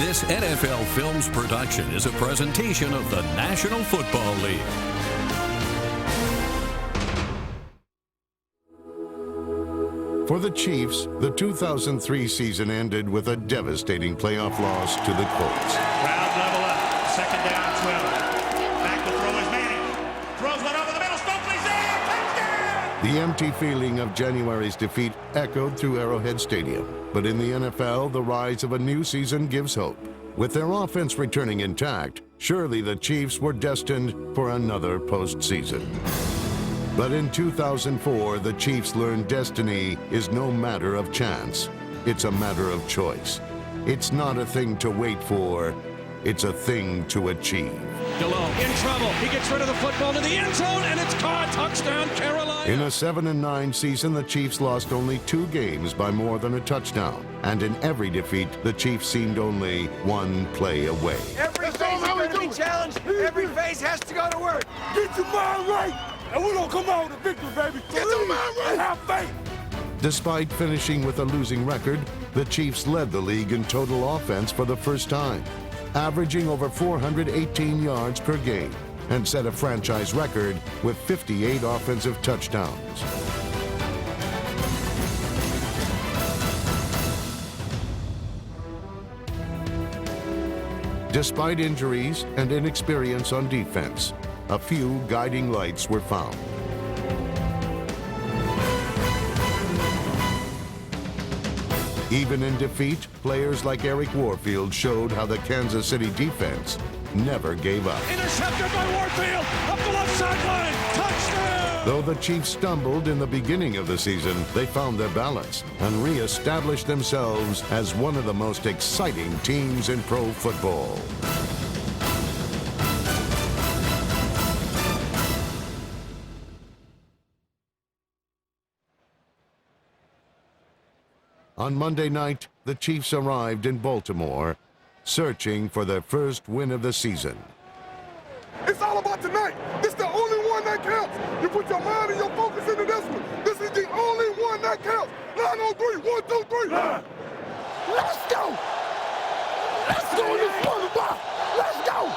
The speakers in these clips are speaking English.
This NFL Films production is a presentation of the National Football League. For the Chiefs, the 2003 season ended with a devastating playoff loss to the Colts. Crowd level up. Second down, 12. Back to throw is Manning. Throws one over the middle. Stokely's there. Touchdown! The empty feeling of January's defeat echoed through Arrowhead Stadium. But in the NFL, the rise of a new season gives hope. With their offense returning intact, surely the Chiefs were destined for another postseason. But in 2004, the Chiefs learned destiny is no matter of chance. It's a matter of choice. It's not a thing to wait for. It's a thing to achieve. Delone in trouble. He gets rid of the football to the end zone, and it's caught. Touchdown, Carolina. In a 7-9 season, the Chiefs lost only 2 games by more than a touchdown. And in every defeat, the Chiefs seemed only one play away. Every phase is going to be challenged. Every phase has to go to work. Get your mind right, and we're going to come out with a victory, baby. Get your mind right. Have faith. Despite finishing with a losing record, the Chiefs led the league in total offense for the first time, averaging over 418 yards per game, and set a franchise record with 58 offensive touchdowns. Despite injuries and inexperience on defense, a few guiding lights were found. Even in defeat, players like Eric Warfield showed how the Kansas City defense never gave up. Intercepted by Warfield. Up the left sideline. Touchdown! Though the Chiefs stumbled in the beginning of the season, they found their balance and re-established themselves as one of the most exciting teams in pro football. On Monday night, the Chiefs arrived in Baltimore, searching for their first win of the season. It's all about tonight. This is the only one that counts. You put your mind and your focus into this one. This is the only one that counts. 9 on 3. 1, 2, 3. Let's go. Let's go in this motherfucker. Let's go.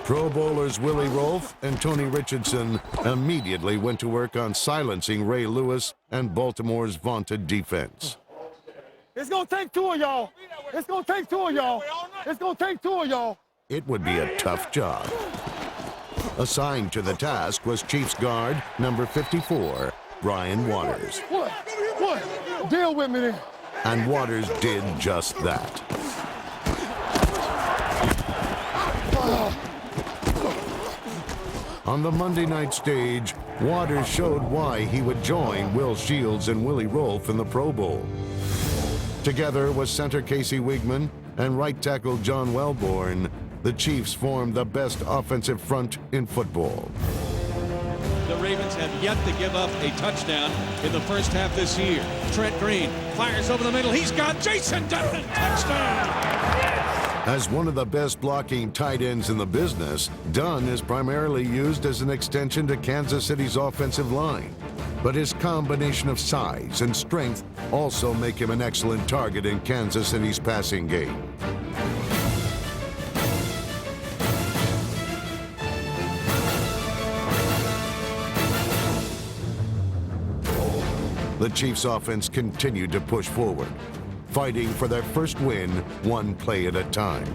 Pro Bowlers Willie Rolfe and Tony Richardson immediately went to work on silencing Ray Lewis and Baltimore's vaunted defense. It's going to take 2 of y'all. It's going to take 2 of y'all. It's going to take 2 of y'all. It would be a tough job. Assigned to the task was Chiefs guard number 54, Brian Waters. What? Deal with me then. And Waters did just that. On the Monday night stage, Waters showed why he would join Will Shields and Willie Rolfe in the Pro Bowl. Together with center Casey Wigman and right tackle John Welborn, the Chiefs formed the best offensive front in football. The Ravens have yet to give up a touchdown in the first half this year. Trent Green fires over the middle. He's got Jason Dunn. Touchdown! As one of the best blocking tight ends in the business, Dunn is primarily used as an extension to Kansas City's offensive line. But his combination of size and strength also make him an excellent target in Kansas City's passing game. The Chiefs' offense continued to push forward, fighting for their first win one play at a time.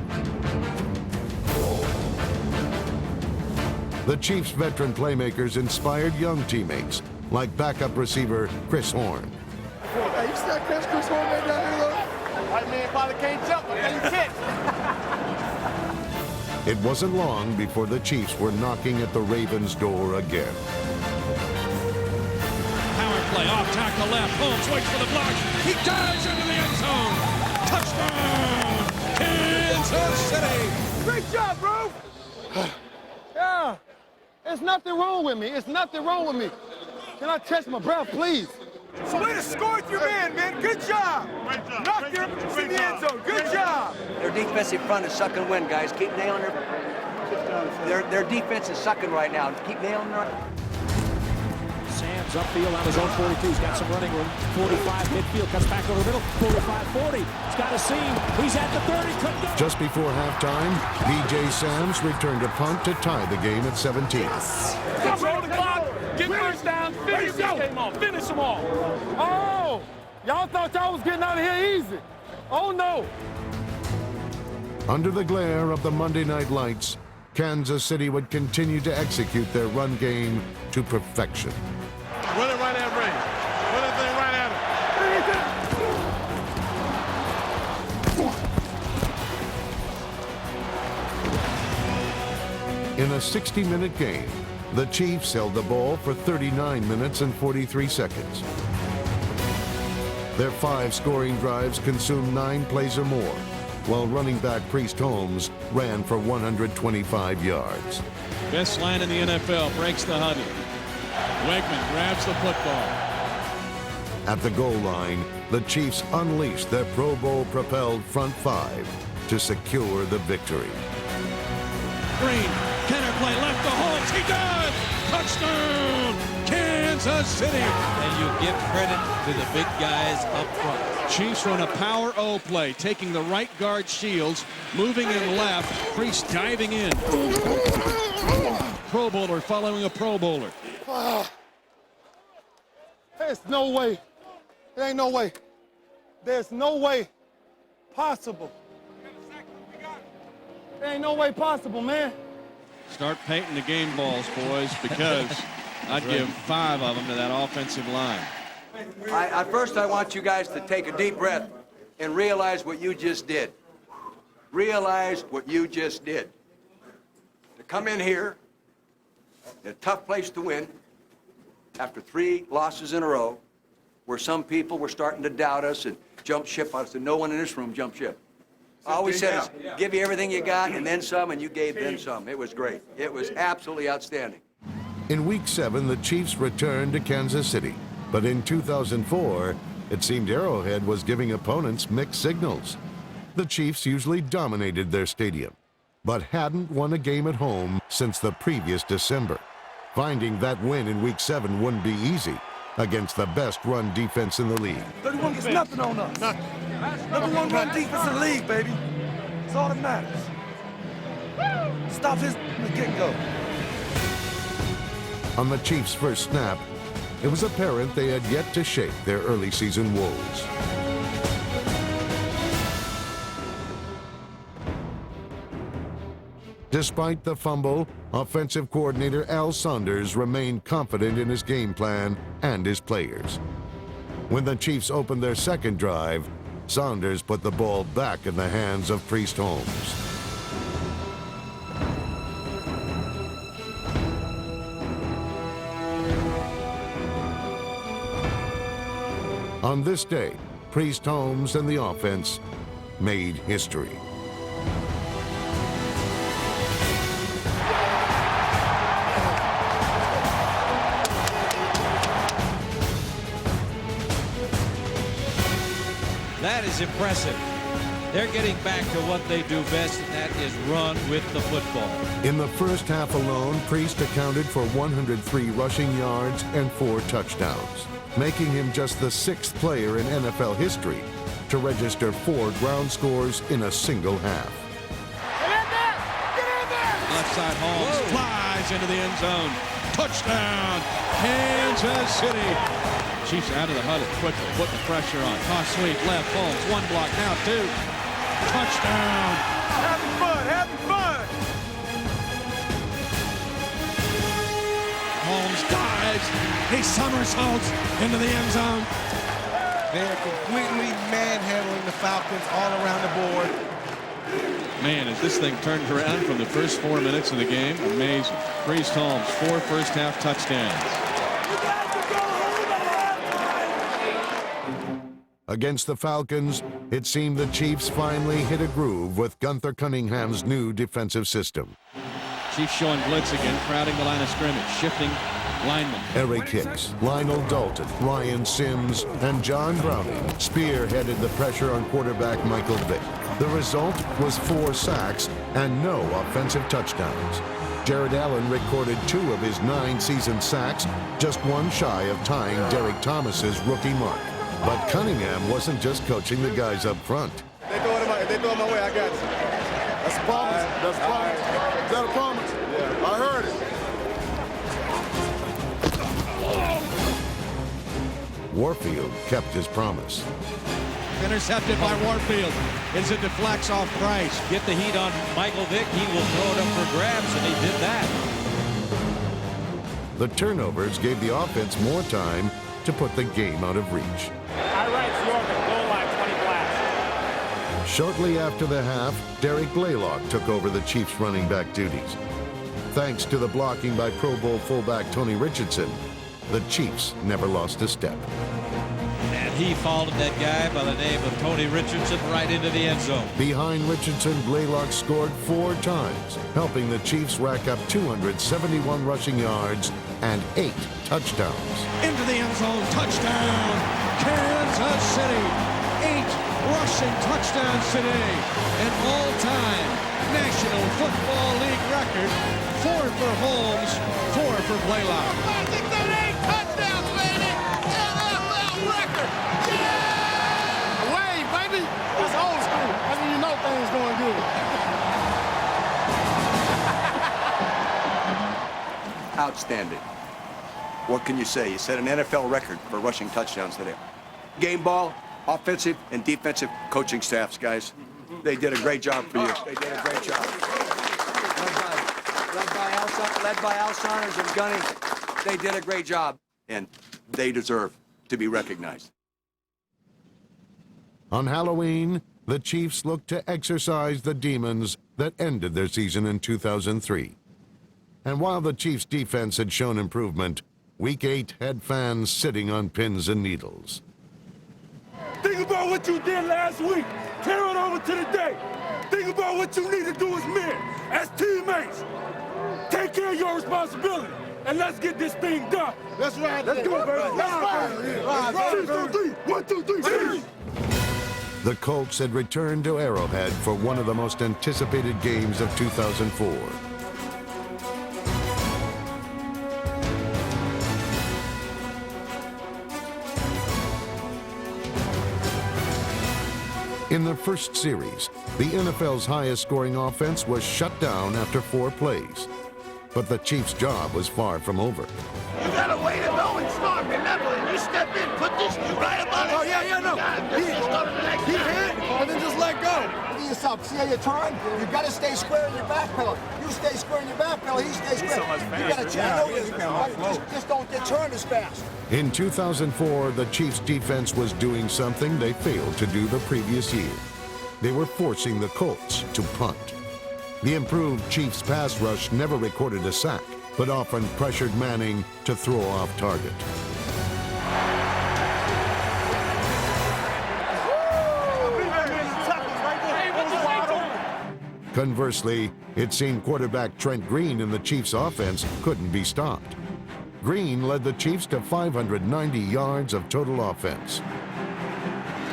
The Chiefs' veteran playmakers inspired young teammates like backup receiver Chris Horn. Hey, you see that catch Chris Horn made down here, though? White man probably can't jump, but then he It wasn't long before the Chiefs were knocking at the Ravens' door again. Power play off tackle left. Holmes waits for the block. He dives into the end zone. Touchdown! Kansas City! Great job, bro. Yeah. There's nothing wrong with me. It's nothing wrong with me. Can I catch my breath, please? So way to score with your man. Good job. Knocked him in the end zone. Good job. Their defensive front is sucking wind, guys. Keep nailing their defense is sucking right now. Keep nailing their... Sam Sams upfield on his own 42. He's got some running room. 45 midfield, cuts back over the middle. 45-40. He's got a seam. He's at the 30. Couldn't go. Just before halftime, B.J. Sams returned a punt to tie the game at 17. Control the clock. Get first down. Finish this game off. Finish them all. Oh, y'all thought y'all was getting out of here easy. Oh, no. Under the glare of the Monday night lights, Kansas City would continue to execute their run game to perfection. Run it right at Ray. Run that thing right at him. In a 60-minute game, the Chiefs held the ball for 39 minutes and 43 seconds. Their 5 scoring drives consumed 9 plays or more, while running back Priest Holmes ran for 125 yards. Best line in the NFL, breaks the huddle. Wegman grabs the football. At the goal line, the Chiefs unleashed their Pro Bowl-propelled front 5 to secure the victory. Green, Kenner play left to Holmes. He does! Touchdown! Kansas City! And you give credit to the big guys up front. Chiefs run a power O play, taking the right guard Shields, moving in left, Priest diving in. Pro Bowler following a Pro Bowler. There's no way. There ain't no way. There's no way possible. There ain't no way possible, man. Start painting the game balls, boys, because I'd give 5 of them to that offensive line. First, I want you guys to take a deep breath and realize what you just did. Realize what you just did. To come in here, in a tough place to win, after 3 losses in a row, where some people were starting to doubt us and jump ship on us, and no one in this room jumped ship. I always said is, give you everything you got and then some, and you gave them some. It was great. It was absolutely outstanding. In Week 7, the Chiefs returned to Kansas City. But in 2004, it seemed Arrowhead was giving opponents mixed signals. The Chiefs usually dominated their stadium, but hadn't won a game at home since the previous December. Finding that win in Week 7 wouldn't be easy against the best run defense in the league. 31 gets nothing on us. Nothing. Number 1 run defense in the league, baby. That's all that matters. Stop his from the get-go. On the Chiefs' first snap, it was apparent they had yet to shake their early season woes. Despite the fumble, offensive coordinator Al Saunders remained confident in his game plan and his players. When the Chiefs opened their second drive, Saunders put the ball back in the hands of Priest Holmes. On this day, Priest Holmes and the offense made history. That is impressive. They're getting back to what they do best, and that is run with the football. In the first half alone, Priest accounted for 103 rushing yards and 4 touchdowns, making him just the 6th player in NFL history to register 4 ground scores in a single half. Get in there! Get in there! Left side, Holmes flies into the end zone. Touchdown, Kansas City. Chiefs out of the huddle quickly, putting the pressure on. Toss sweep, left, Holmes, 1 block, now 2. Touchdown. Having fun, having fun. Holmes dives. He somersaults into the end zone. They're completely manhandling the Falcons all around the board. Man, as this thing turned around from the first 4 minutes of the game, amazing. Priest Holmes, 4 first half touchdowns. Against the Falcons, it seemed the Chiefs finally hit a groove with Gunther Cunningham's new defensive system. Chiefs showing blitz again, crowding the line of scrimmage, shifting linemen. Eric Hicks, Lionel Dalton, Ryan Sims, and John Browning spearheaded the pressure on quarterback Michael Vick. The result was 4 sacks and no offensive touchdowns. Jared Allen recorded 2 of his 9 season sacks, just one shy of tying Derek Thomas's rookie mark. But Cunningham wasn't just coaching the guys up front. They throw it my way, I got you. That's a promise. That's a promise. Is that a promise? Yeah. I heard it. Warfield kept his promise. Intercepted by Warfield. As it deflects off Price. Get the heat on Michael Vick. He will throw it up for grabs, and he did that. The turnovers gave the offense more time to put the game out of reach. High right, York, goal line, 20 blast. Shortly after the half, Derek Blaylock took over the Chiefs' running back duties. Thanks to the blocking by Pro Bowl fullback Tony Richardson, the Chiefs never lost a step. And he followed that guy by the name of Tony Richardson right into the end zone. Behind Richardson, Blaylock scored 4 times, helping the Chiefs rack up 271 rushing yards and 8 touchdowns. Into the end zone. Touchdown. Kansas City. 8 rushing touchdowns today. An all-time National Football League record. 4 for Holmes, 4 for Blaylock. Touchdowns, baby! NFL record! Yeah! Away, baby! That's old school. That's when you know things going good. Outstanding. What can you say? You set an NFL record for rushing touchdowns today. Game ball, offensive and defensive coaching staffs, guys. They did a great job for you. They did a great job. Led by Al Saunders and Gunny, they did a great job, and they deserve to be recognized. On Halloween, the Chiefs looked to exorcise the demons that ended their season in 2003. And while the Chiefs' defense had shown improvement, Week 8 had fans sitting on pins and needles. Think about what you did last week. Carry it over to today. Think about what you need to do as men, as teammates. Take care of your responsibility, and let's get this thing done. That's right. Let's go, baby. Let's go. 1, 2, 3. The Colts had returned to Arrowhead for one of the most anticipated games of 2004. In the first series, the NFL's highest-scoring offense was shut down after 4 plays. But the Chiefs' job was far from over. You got a way to go and start. Remember, and you step in, put this right about it. Oh, yeah, no. He hit, and then just let go. Look at yourself. See how you turn? You got to stay square in your back pedal. You stay square in your back pedal, he stays square. You got to change over. Just don't get turned as fast. In 2004, the Chiefs' defense was doing something they failed to do the previous year. They were forcing the Colts to punt. The improved Chiefs' pass rush never recorded a sack, but often pressured Manning to throw off target. Conversely, it seemed quarterback Trent Green in the Chiefs' offense couldn't be stopped. Green led the Chiefs to 590 yards of total offense.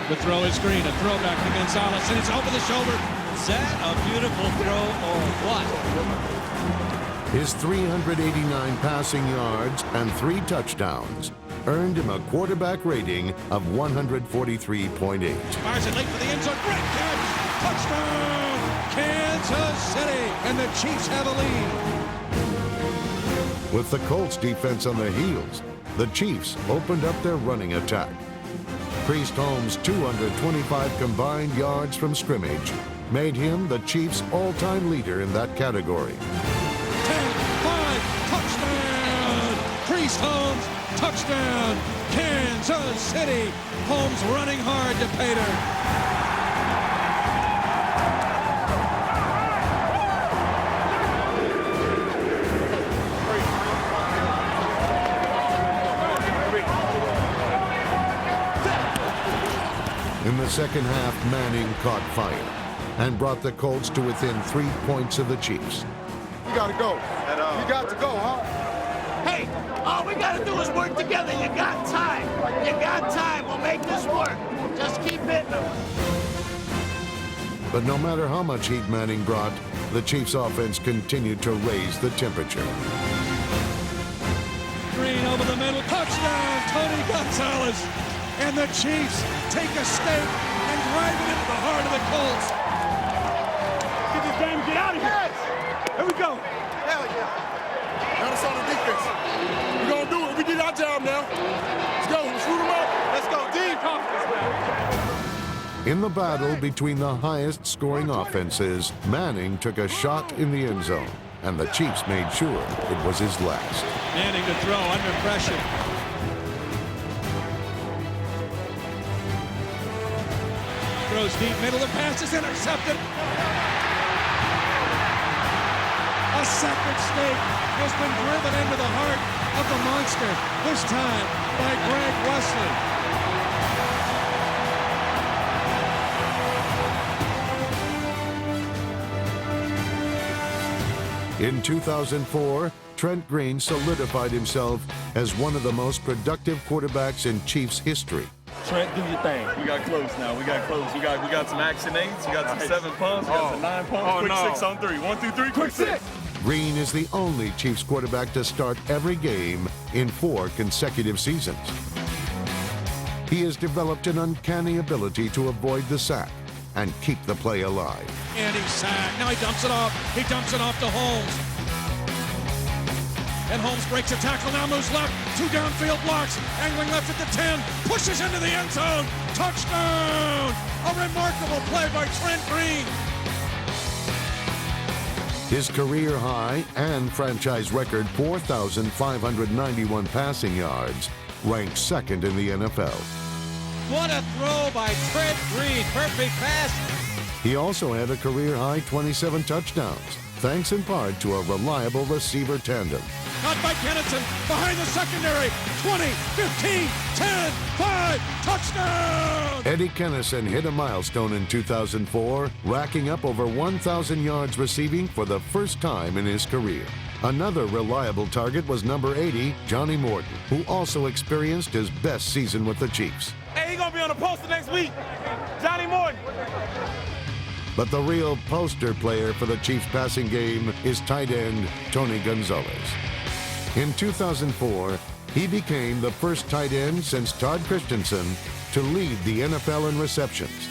The throw is Green, a throwback to Gonzalez, and it's over the shoulder. Is that a beautiful throw or what? His 389 passing yards and 3 touchdowns earned him a quarterback rating of 143.8. Fires it late for the end zone. Great catch! Touchdown! Kansas City! And the Chiefs have a lead. With the Colts defense on their heels, the Chiefs opened up their running attack. Priest Holmes' 225 combined yards from scrimmage made him the Chiefs' all-time leader in that category. 10-5, touchdown! Priest Holmes, touchdown! Kansas City! Holmes running hard to Pater. In the second half, Manning caught fire and brought the Colts to within 3 points of the Chiefs. You got to go. You got to go, huh? Hey, all we got to do is work together. You got time. You got time. We'll make this work. Just keep hitting them. But no matter how much heat Manning brought, the Chiefs' offense continued to raise the temperature. Green over the middle, touchdown, Tony Gonzalez. And the Chiefs take a stake and drive it into the heart of the Colts. Get this game, get out of here. Here we go. Hell yeah. Now it's on the defense. We're going to do it. We did our job now. Let's go. Let's shoot them up. Let's go. Deep confidence, man. In the battle between the highest-scoring offenses, Manning took a shot in the end zone, and the Chiefs made sure it was his last. Manning to throw under pressure. Throws deep middle, the pass is intercepted. A second stake has been driven into the heart of the monster, this time by Greg Wesley. In 2004, Trent Green solidified himself as one of the most productive quarterbacks in Chiefs history. Trent, do your thing. We got close now. We got close. We got some action 8s. We got some 7 pumps. We got some 9 pumps. Quick 6 on 3. 1, 2, 3. Quick 6. Green is the only Chiefs quarterback to start every game in 4 consecutive seasons. He has developed an uncanny ability to avoid the sack and keep the play alive. And he's sacked. Now he dumps it off. He dumps it off to Holmes. And Holmes breaks a tackle, now moves left. 2 downfield blocks. Angling left at the 10. Pushes into the end zone. Touchdown! A remarkable play by Trent Green. His career high and franchise record 4,591 passing yards ranked second in the NFL. What a throw by Trent Green. Perfect pass. He also had a career high 27 touchdowns, thanks in part to a reliable receiver tandem. Caught by Kennison, behind the secondary. 20, 15, 10, 5, touchdown! Eddie Kennison hit a milestone in 2004, racking up over 1,000 yards receiving for the first time in his career. Another reliable target was number 80, Johnny Morton, who also experienced his best season with the Chiefs. Hey, he's going to be on the poster next week. Johnny Morton. But the real poster player for the Chiefs passing game is tight end Tony Gonzalez. In 2004, he became the first tight end since Todd Christensen to lead the NFL in receptions.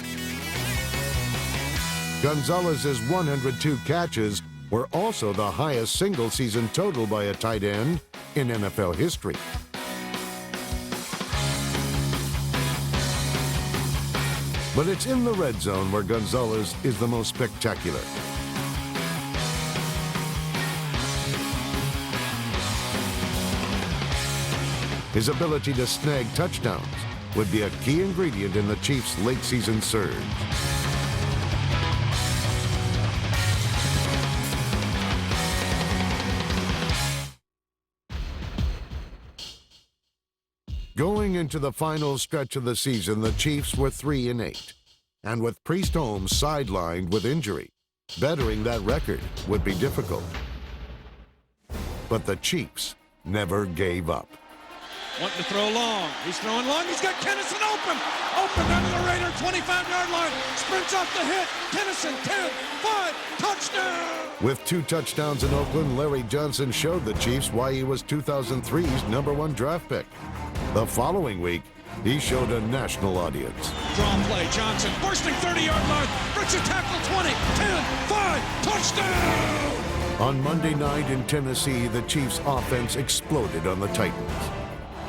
Gonzalez's 102 catches were also the highest single-season total by a tight end in NFL history. But it's in the red zone where Gonzalez is the most spectacular. His ability to snag touchdowns would be a key ingredient in the Chiefs' late-season surge. Going into the final stretch of the season, the Chiefs were 3-8. And with Priest Holmes sidelined with injury, bettering that record would be difficult. But the Chiefs never gave up. Wanting to throw long. He's throwing long. He's got Kennison open. Open down to the Raider 25-yard line. Sprints off the hit. Kennison 10, 5, touchdown. With 2 touchdowns in Oakland, Larry Johnson showed the Chiefs why he was 2003's #1 draft pick. The following week, he showed a national audience. Draw play. Johnson bursting 30-yard line. Breaks a tackle 20, 10, 5, touchdown. On Monday night in Tennessee, the Chiefs' offense exploded on the Titans.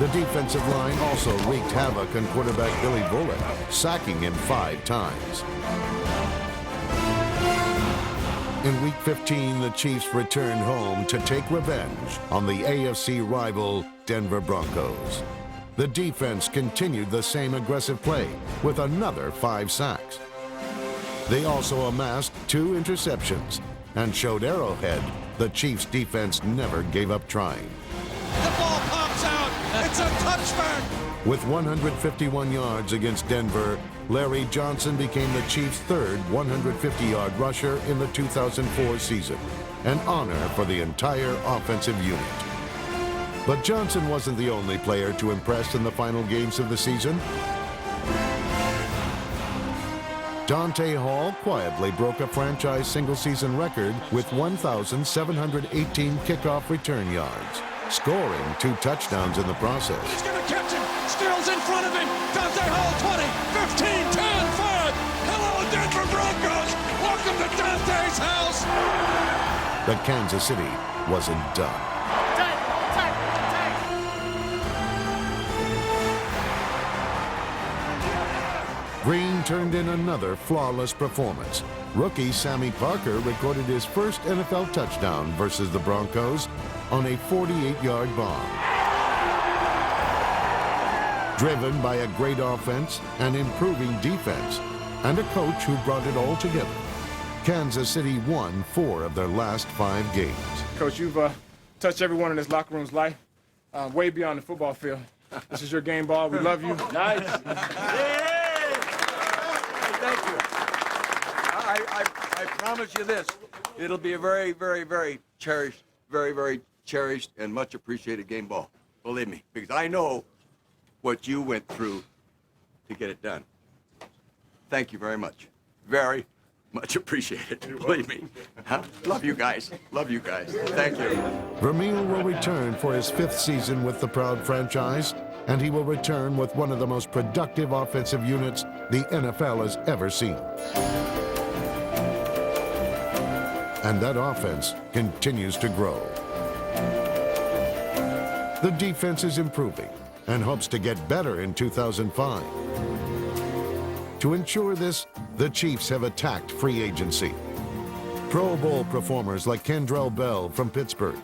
The defensive line also wreaked havoc on quarterback Billy Bullock, sacking him 5 times. In Week 15, the Chiefs returned home to take revenge on the AFC rival Denver Broncos. The defense continued the same aggressive play with another 5 sacks. They also amassed 2 interceptions and showed Arrowhead the Chiefs' defense never gave up trying. The ball pops out. It's a touchback. With 151 yards against Denver, Larry Johnson became the Chiefs' third 150-yard rusher in the 2004 season, an honor for the entire offensive unit. But Johnson wasn't the only player to impress in the final games of the season. Dante Hall quietly broke a franchise single-season record with 1,718 kickoff return yards, scoring 2 touchdowns in the process. He's going to catch him. Stills in front of him. Dante Hall, 20, 15, 10, 5. Hello, Denver Broncos. Welcome to Dante's house. But Kansas City wasn't done. Green turned in another flawless performance. Rookie Sammy Parker recorded his first NFL touchdown versus the Broncos on a 48-yard bomb. Driven by a great offense and improving defense, and a coach who brought it all together, Kansas City won 4 of their last 5 games. Coach, you've touched everyone in this locker room's life, way beyond the football field. This is your game ball. We love you. Nice. Thank you. I promise you this. It'll be a very, very, very cherished, and much appreciated game ball. Believe me, because I know what you went through to get it done. Thank you very much. Very much appreciated. Believe me. Huh? Love you guys. Love you guys. Thank you. Vermeil will return for his 5th season with the proud franchise, and he will return with one of the most productive offensive units the NFL has ever seen. And that offense continues to grow. The defense is improving and hopes to get better in 2005. To ensure this, the Chiefs have attacked free agency. Pro Bowl performers like Kendrell Bell from Pittsburgh,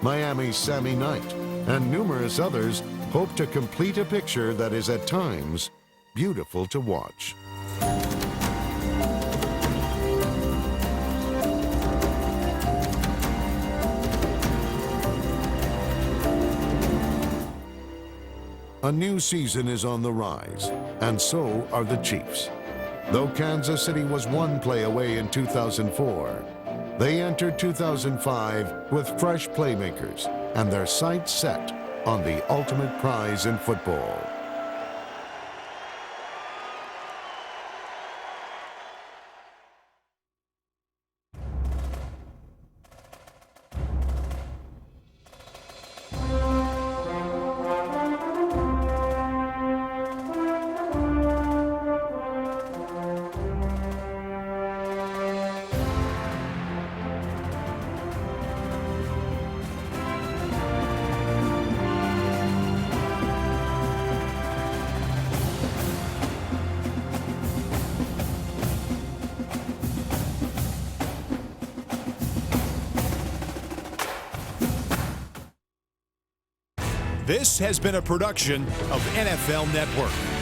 Miami's Sammy Knight, and numerous others hope to complete a picture that is at times beautiful to watch. A new season is on the rise, and so are the Chiefs. Though Kansas City was 1 play away in 2004, they entered 2005 with fresh playmakers and their sights set on the ultimate prize in football. This has been a production of NFL Network.